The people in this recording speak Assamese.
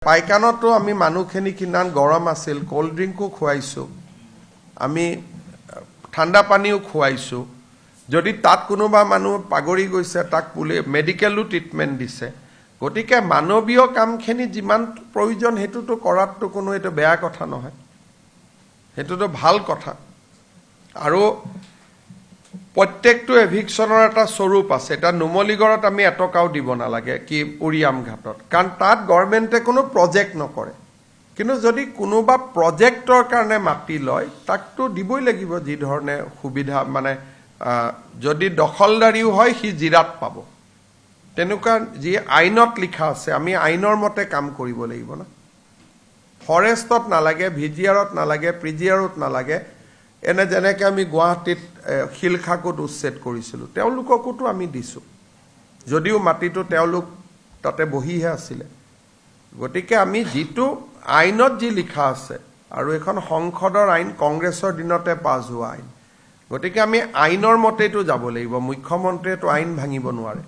পাইকানতো আমি মানুহখিনি কিমান গৰম আছিল কোল্ড ড্ৰিংকো খুৱাইছো আমি ঠাণ্ডা পানীও খুৱাইছো যদি তাত কোনোবা মানুহ পাগৰি গৈছে তাক পুলে মেডিকেলো ট্ৰিটমেন্ট দিছে গতিকে মানৱীয় কামখিনি যিমান প্ৰয়োজন হেতুটো কৰাটো কোনো এটা বেয়া কথা নহয় হেতুটো ভাল কথা আৰু প্ৰত্যেকটো এভিকশনৰ এটা স্বৰূপ আছে এটা নুমলীগড়ত আমি এটকাও দিব নালাগে কি উৰিয়াম ঘাটত কাৰণ তাত গভৰ্ণমেণ্টে কোনো প্ৰজেক্ট নকৰে কিন্তু যদি কোনোবা প্ৰজেক্টৰ কাৰণে মাটি লয় তাকটো দিবই লাগিব যি ধৰণে সুবিধা মানে যদি দখলদাৰীও হয় সি জিৰাত পাব তেনেকুৱা যি আইনত লিখা আছে আমি আইনৰ মতে কাম কৰিব লাগিব না ফৰেষ্টত নালাগে ভিজিআৰত নালাগে প্ৰিজিআৰত নালাগে এনে যেনেকৈ আমি গুৱাহাটীত শিলখাকুত উচ্ছেদ কৰিছিলোঁ তেওঁলোককোতো আমি দিছোঁ যদিও মাটিটো তেওঁলোক তাতে বহিহে আছিলে গতিকে আমি যিটো আইনত যি লিখা আছে আৰু এখন সংসদৰ আইন কংগ্ৰেছৰ দিনতে পাছ হোৱা আইন গতিকে আমি আইনৰ মতেইতো যাব লাগিব মুখ্যমন্ত্ৰীয়েতো আইন ভাঙিব নোৱাৰে